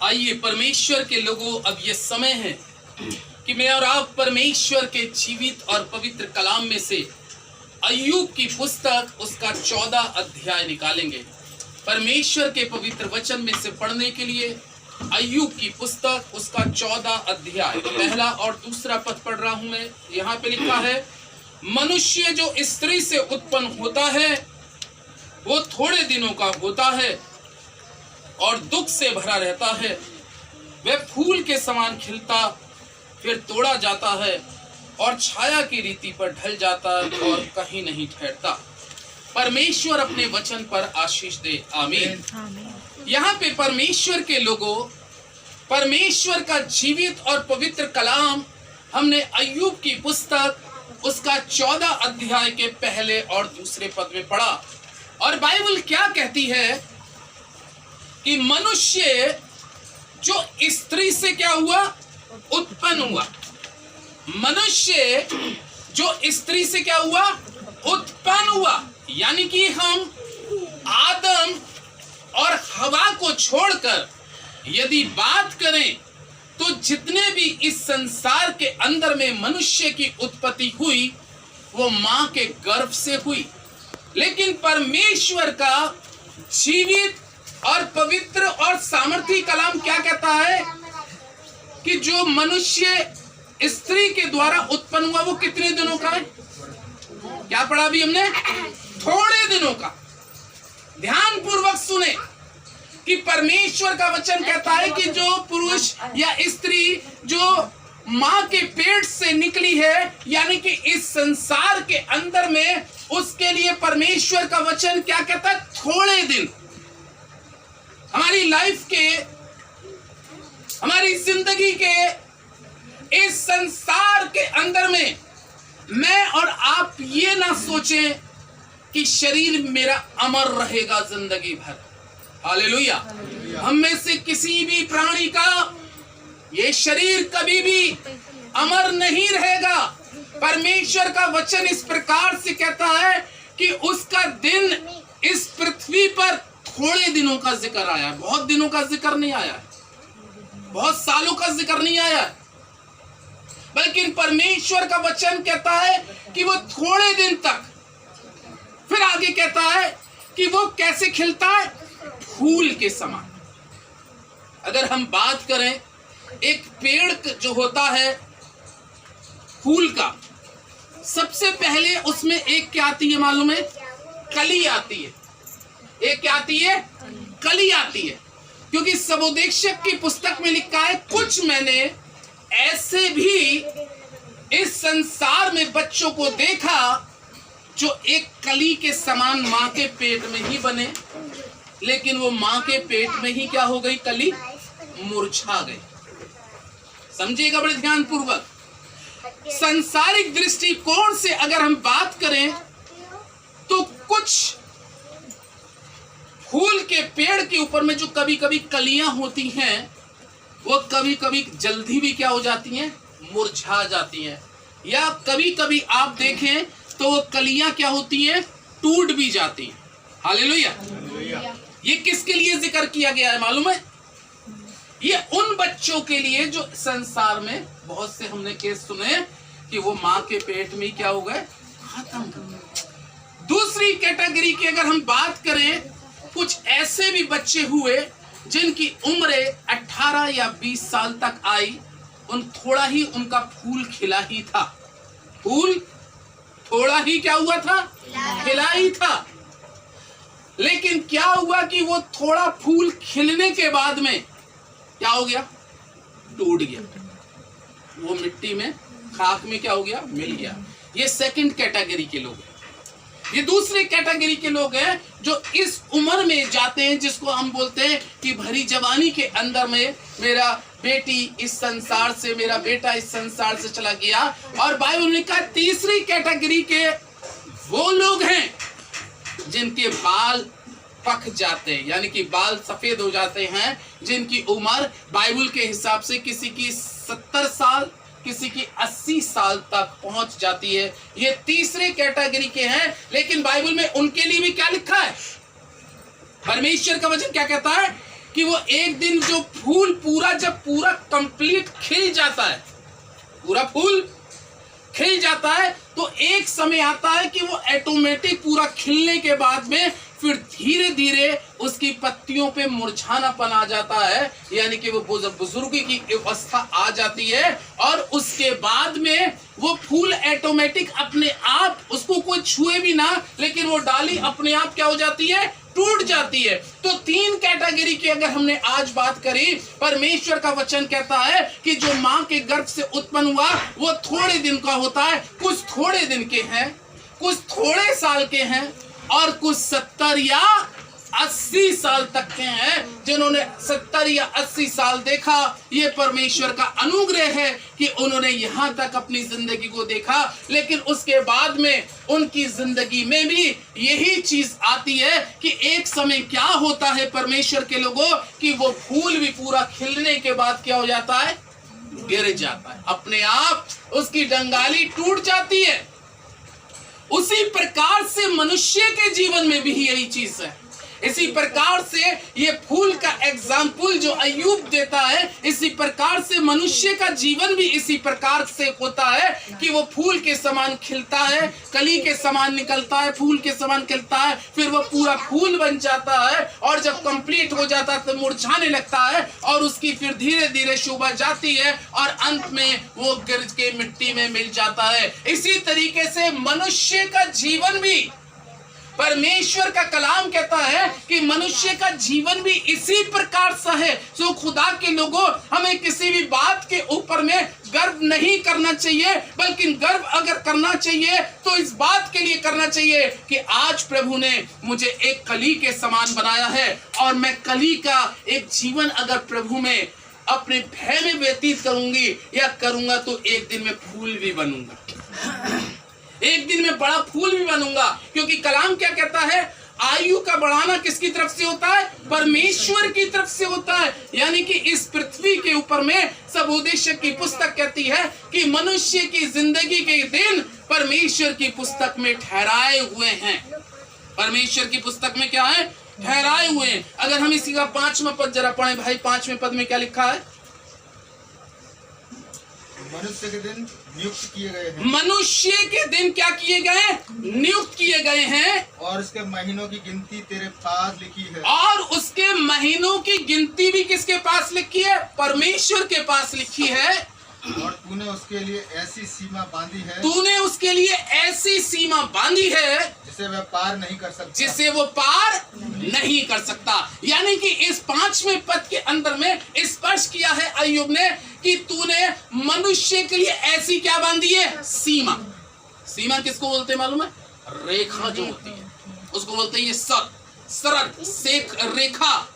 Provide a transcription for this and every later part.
आइए परमेश्वर के लोगों, अब ये समय है कि मैं और आप परमेश्वर के जीवित और पवित्र कलाम में से अय्यूब की पुस्तक उसका 14 अध्याय निकालेंगे। परमेश्वर के पवित्र वचन में से पढ़ने के लिए अय्यूब की पुस्तक उसका 14 अध्याय पहला और दूसरा पद पढ़ रहा हूं मैं। यहाँ पे लिखा है, मनुष्य जो स्त्री से उत्पन्न होता है वो थोड़े दिनों का होता है और दुख से भरा रहता है। वह फूल के समान खिलता फिर तोड़ा जाता है और छाया की रीति पर ढल जाता है और कहीं नहीं ठहरता। परमेश्वर अपने वचन पर आशीष दे, आमीन। यहाँ पे परमेश्वर के लोगों, परमेश्वर का जीवित और पवित्र कलाम हमने अय्यूब की पुस्तक उसका 14 अध्याय के पहले और दूसरे पद में पढ़ा। और बाइबल क्या कहती है कि मनुष्य जो स्त्री से क्या हुआ, उत्पन्न हुआ। मनुष्य जो स्त्री से क्या हुआ, उत्पन्न हुआ। यानी कि हम आदम और हवा को छोड़कर यदि बात करें तो जितने भी इस संसार के अंदर में मनुष्य की उत्पत्ति हुई वो मां के गर्भ से हुई। लेकिन परमेश्वर का जीवित और पवित्र और सामर्थी कलाम क्या कहता है कि जो मनुष्य स्त्री के द्वारा उत्पन्न हुआ वो कितने दिनों का है? क्या पढ़ा अभी हमने? थोड़े दिनों का। ध्यान पूर्वक सुने कि परमेश्वर का वचन कहता है कि जो पुरुष या स्त्री जो मां के पेट से निकली है, यानी कि इस संसार के अंदर में, उसके लिए परमेश्वर का वचन क्या कहता है? थोड़े दिन। हमारी लाइफ के, हमारी जिंदगी के इस संसार के अंदर में मैं और आप ये ना सोचें कि शरीर मेरा अमर रहेगा जिंदगी भर। हालेलुया। हम में से किसी भी प्राणी का ये शरीर कभी भी अमर नहीं रहेगा। परमेश्वर का वचन इस प्रकार से कहता है कि उसका दिन इस पृथ्वी पर थोड़े दिनों का जिक्र आया है, बहुत दिनों का जिक्र नहीं आया है, बहुत सालों का जिक्र नहीं आया है, बल्कि परमेश्वर का वचन कहता है कि वो थोड़े दिन तक। फिर आगे कहता है कि वो कैसे खिलता है? फूल के समान। अगर हम बात करें एक पेड़ जो होता है फूल का, सबसे पहले उसमें एक क्या आती है मालूम है? कली आती है। एक क्या आती है? कली आती है। क्योंकि सबोदेशक की पुस्तक में लिखा है, कुछ मैंने ऐसे भी इस संसार में बच्चों को देखा जो एक कली के समान मां के पेट में ही बने, लेकिन वो मां के पेट में ही क्या हो गई? कली मुरझा गई। समझिएगा बड़े ध्यान पूर्वक। सांसारिक दृष्टिकोण से अगर हम बात करें तो कुछ फूल के पेड़ के ऊपर में जो कभी कभी कलियां होती हैं वो कभी कभी जल्दी भी क्या हो जाती हैं? मुरझा जाती हैं। या कभी कभी आप देखें तो वो कलियां क्या होती हैं? टूट भी जाती हैं। हालेलुया। ये किसके लिए जिक्र किया गया है मालूम है? ये उन बच्चों के लिए जो संसार में बहुत से हमने केस सुने कि वो मां के पेट में क्या हो गए? खत्म। दूसरी कैटेगरी की अगर हम बात करें, कुछ ऐसे भी बच्चे हुए जिनकी उम्र 18 या 20 साल तक आई, थोड़ा ही उनका फूल खिला ही था। फूल थोड़ा ही क्या हुआ था? खिला ही था। लेकिन क्या हुआ कि वो थोड़ा फूल खिलने के बाद में क्या हो गया? टूट गया। वो मिट्टी में, खाक में क्या हो गया? मिल गया। ये सेकंड कैटेगरी के लोग हैं। ये दूसरे कैटेगरी के लोग हैं जो इस उम्र में जाते हैं जिसको हम बोलते हैं कि भरी जवानी के अंदर में मेरा बेटी इस संसार से, मेरा बेटा इस संसार से चला गया। और बाइबल ने कहा तीसरी कैटेगरी के वो लोग हैं जिनके बाल पक जाते हैं, यानी कि बाल सफेद हो जाते हैं, जिनकी उम्र बाइबल के हिसाब से किसी की 70 साल, किसी की 80 साल तक पहुंच जाती है। ये तीसरे कैटेगरी के हैं। लेकिन बाइबल में उनके लिए भी क्या लिखा है? परमेश्वर का वचन क्या कहता है कि वो एक दिन जो फूल जब पूरा कंप्लीट खिल जाता है, पूरा फूल खिल जाता है, तो एक समय आता है कि वो ऑटोमेटिक पूरा खिलने के बाद में फिर धीरे धीरे उसकी पत्तियों पे मुरझानापन आ जाता है, यानी कि वो बुजुर्गी की अवस्था आ जाती है। और उसके बाद में वो फूल ऑटोमेटिक अपने आप, उसको कोई छुए भी ना, लेकिन वो डाली अपने आप क्या हो जाती है, टूट जाती है। तो 3 कैटेगरी की अगर हमने आज बात करी, परमेश्वर का वचन कहता है कि जो मां के गर्भ से उत्पन्न हुआ वो थोड़े दिन का होता है, कुछ थोड़े दिन के हैं, कुछ थोड़े साल के हैं, और कुछ 70 या 80 साल तक के हैं। जिन्होंने 70 या 80 साल देखा, ये परमेश्वर का अनुग्रह है कि उन्होंने यहां तक अपनी जिंदगी को देखा। लेकिन उसके बाद में उनकी जिंदगी में भी यही चीज आती है कि एक समय क्या होता है परमेश्वर के लोगों, कि वो फूल भी पूरा खिलने के बाद क्या हो जाता है, गिर जाता है, अपने आप उसकी डंगाली टूट जाती है। उसी प्रकार से मनुष्य के जीवन में भी यही चीज है। इसी प्रकार से ये फूल का एग्जाम्पल जो अय्यूब देता है, इसी प्रकार से मनुष्य का जीवन भी इसी प्रकार से होता है कि वो फूल के समान खिलता है, कली के समान निकलता है, फूल के समान खिलता है, फिर वो पूरा फूल बन जाता है, और जब कंप्लीट हो जाता है तो मुरझाने लगता है, और उसकी फिर धीरे धीरे शोभा जाती है, और अंत में वो गिर के मिट्टी में मिल जाता है। इसी तरीके से मनुष्य का जीवन भी, परमेश्वर का कलाम कहता है कि मनुष्य का जीवन भी इसी प्रकार सा है। जो खुदा के लोगों, हमें किसी भी बात के ऊपर में गर्व नहीं करना चाहिए, बल्कि गर्व अगर करना चाहिए तो इस बात के लिए करना चाहिए कि आज प्रभु ने मुझे एक कली के समान बनाया है, और मैं कली का एक जीवन अगर प्रभु में अपने भय में व्यतीत करूंगी या करूंगा, तो एक दिन में फूल भी बनूंगा, एक दिन में बड़ा फूल भी बनूंगा। क्योंकि कलाम क्या कहता है, आयु का बढ़ाना किसकी तरफ से होता है, परमेश्वर की तरफ से होता है। यानी कि इस पृथ्वी के ऊपर में सब उद्देश्य की पुस्तक कहती है कि मनुष्य की जिंदगी के दिन परमेश्वर की पुस्तक में ठहराए हुए हैं। परमेश्वर की पुस्तक में क्या है, ठहराए हुए हैं। अगर हम इसी का 5वां पद जरा पढ़े भाई, 5वें पद में क्या लिखा है, मनुष्य के दिन नियुक्त किए गए हैं। मनुष्य के दिन क्या किए गए, नियुक्त किए गए हैं, और उसके महीनों की गिनती तेरे पास लिखी है। और उसके महीनों की गिनती भी किसके पास लिखी है, परमेश्वर के पास लिखी है। और तूने उसके लिए ऐसी सीमा बांधी है, तूने उसके लिए ऐसी सीमा बांधी है जिसे वह पार नहीं कर सकता, जिसे वो पार नहीं कर सकता। यानी कि इस 5वें पद के अंदर में स्पष्ट किया है अय्यूब ने कि तूने मनुष्य के लिए ऐसी क्या बांधी है, सीमा। सीमा किसको बोलते हैं मालूम है, रेखा जो होती है उसको बोलते हैं ये सरल सेक रेखा।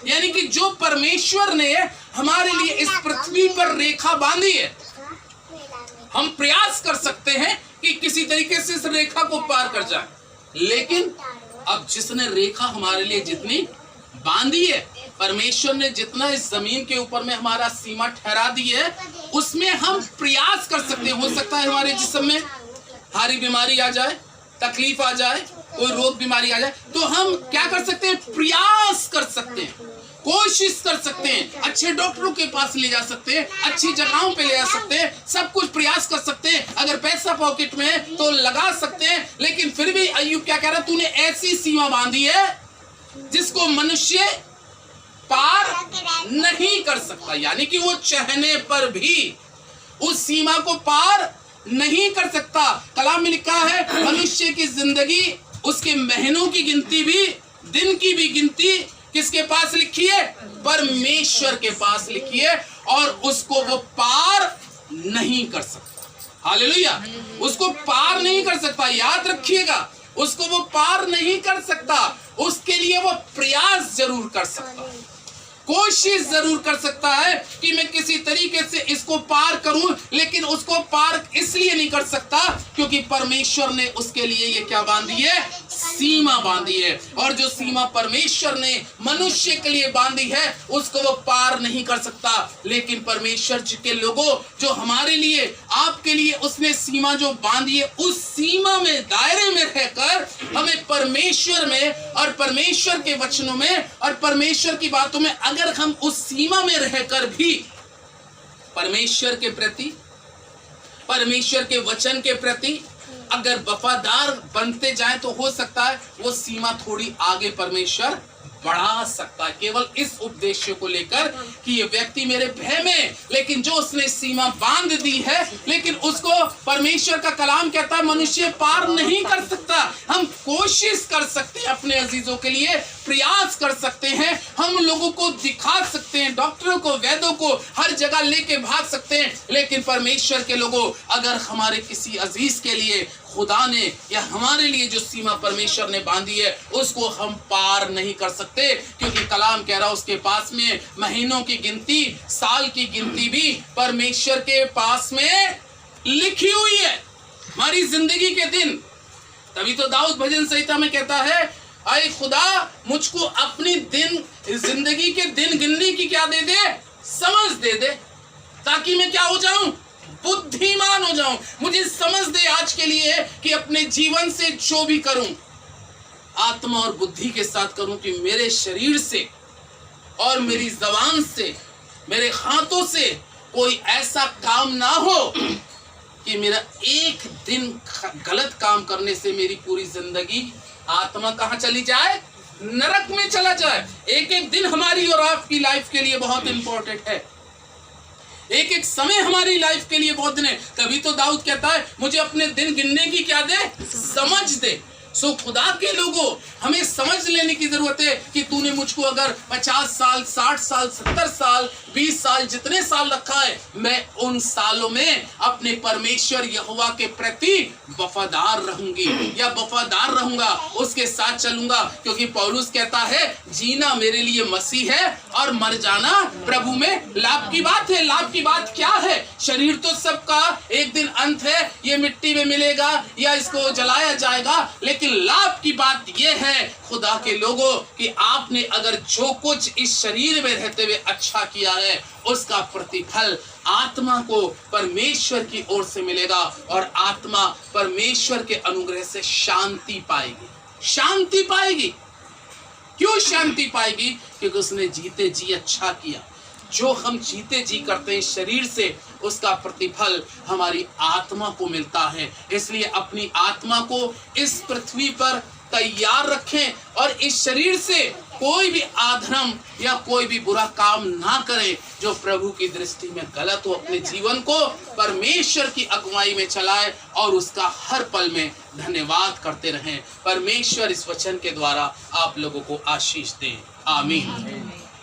यानी कि जो परमेश्वर ने हमारे लिए इस पृथ्वी पर रेखा बांधी है, हम प्रयास कर सकते हैं कि किसी तरीके से इस रेखा को पार कर जाए, लेकिन अब जिसने रेखा हमारे लिए जितनी बांधी है, परमेश्वर ने जितना इस जमीन के ऊपर में हमारा सीमा ठहरा दी है, उसमें हम प्रयास कर सकते हैं। हो सकता है हमारे जिस्म में भारी बीमारी आ जाए, तकलीफ आ जाए, कोई रोग बीमारी आ जाए, तो हम क्या कर सकते हैं, प्रयास कर सकते हैं, कोशिश कर सकते हैं, अच्छे डॉक्टरों के पास ले जा सकते हैं, अच्छी जगहों पे ले जा सकते हैं, सब कुछ प्रयास कर सकते हैं। अगर पैसा पॉकेट में है तो लगा सकते हैं, लेकिन फिर भी अय्यूब क्या कह रहा है, तूने ऐसी सीमा बांधी है जिसको मनुष्य पार नहीं कर सकता। यानी कि वो चाहने पर भी उस सीमा को पार नहीं कर सकता। कलाम में लिखा है मनुष्य की जिंदगी, उसके महीनों की गिनती भी, दिन की भी गिनती किसके पास लिखी है, परमेश्वर के पास लिखी है, और उसको वो पार नहीं कर सकता। हालेलुया, उसको पार नहीं कर सकता। याद रखिएगा, उसको वो पार नहीं कर सकता, उसके लिए वो प्रयास जरूर कर सकता है, कोशिश जरूर कर सकता है कि मैं किसी तरीके से इसको पार करूं, लेकिन उसको पार इसलिए नहीं कर सकता क्योंकि परमेश्वर ने उसके लिए ये क्या बांधी है, सीमा बांधी है। और जो सीमा परमेश्वर ने मनुष्य के लिए बांधी है उसको वो पार नहीं कर सकता। लेकिन परमेश्वर जी के लोगों, जो हमारे लिए, आपके लिए उसने सीमा जो बांधी है, उस सीमा में, दायरे में रहकर हमें परमेश्वर में और परमेश्वर के वचनों में और परमेश्वर की बातों में, अगर हम उस सीमा में रहकर भी परमेश्वर के प्रति, परमेश्वर के वचन के प्रति अगर वफादार बनते जाए तो हो सकता है वो सीमा थोड़ी आगे परमेश्वर बढ़ा सकता है, केवल इस उद्देश्य को लेकर कि ये व्यक्ति मेरे भय में, लेकिन जो उसने सीमा बांध दी है, लेकिन उसको परमेश्वर का कलाम कहता है मनुष्य पार नहीं कर सकता। हम कोशिश कर सकते हैं, अपने अजीजों के लिए प्रयास कर सकते हैं, हम लोगों को दिखा सकते हैं, डॉक्टरों को, वैद्यों को हर जगह लेके भाग सकते हैं, लेकिन परमेश्वर के लोगों, अगर हमारे किसी अजीज के लिए खुदा ने या हमारे लिए जो सीमा परमेश्वर ने बांधी है उसको हम पार नहीं कर सकते, क्योंकि कलाम कह रहा उसके पास में महीनों की गिनती, साल की गिनती भी परमेश्वर के पास में लिखी हुई है, हमारी जिंदगी के दिन। तभी तो दाऊद भजन संहिता में कहता है, आए खुदा मुझको अपनी जिंदगी के दिन गिनने की क्या दे दे, समझ दे दे, ताकि मैं क्या हो जाऊं, बुद्धिमान हो जाऊं। मुझे समझ दे आज के लिए कि अपने जीवन से जो भी करूं आत्मा और बुद्धि के साथ करूं, कि मेरे शरीर से और मेरी जबान से, मेरे हाथों से कोई ऐसा काम ना हो कि मेरा एक दिन गलत काम करने से मेरी पूरी जिंदगी, आत्मा कहां चली जाए, नरक में चला जाए। एक एक दिन हमारी और आपकी लाइफ के लिए बहुत इंपॉर्टेंट है, एक एक समय हमारी लाइफ के लिए बहुत दिन है। तभी तो दाऊद कहता है मुझे अपने दिन गिनने की क्या दे, समझ दे। सो खुदा के लोगों, हमें समझ लेने की जरूरत है कि तूने मुझको अगर 50 साल, 60 साल, 70 साल, 20 साल, जितने साल रखा है, मैं उन सालों में अपने परमेश्वर यहोवा के प्रति वफादार रहूंगी या वफादार रहूंगा, उसके साथ चलूंगा। क्योंकि पौलुस कहता है जीना मेरे लिए मसीह है और मर जाना प्रभु में लाभ की बात है। लाभ की बात क्या है? शरीर तो सबका एक दिन अंत है, ये मिट्टी में मिलेगा या इसको जलाया जाएगा, लेकिन लाभ की बात यह है खुदा के लोगों कि आपने अगर जो कुछ इस शरीर में रहते हुए अच्छा किया है उसका प्रतिफल आत्मा को परमेश्वर की ओर से मिलेगा, और आत्मा परमेश्वर के अनुग्रह से शांति पाएगी। शांति पाएगी। क्यों शांति पाएगी? क्योंकि उसने जीते जी अच्छा किया। जो हम जीते जी करते हैं शरीर से, उसका प्रतिफल हमारी आत्मा को मिलता है। इसलिए अपनी आत्मा को इस पृथ्वी पर तैयार रखें और इस शरीर से कोई भी अधर्म या कोई भी बुरा काम ना करें जो प्रभु की दृष्टि में गलत हो। अपने जीवन को परमेश्वर की अगुवाई में चलाएं और उसका हर पल में धन्यवाद करते रहें। परमेश्वर इस वचन के द्वारा आप लोगों को आशीष दे। आमीन।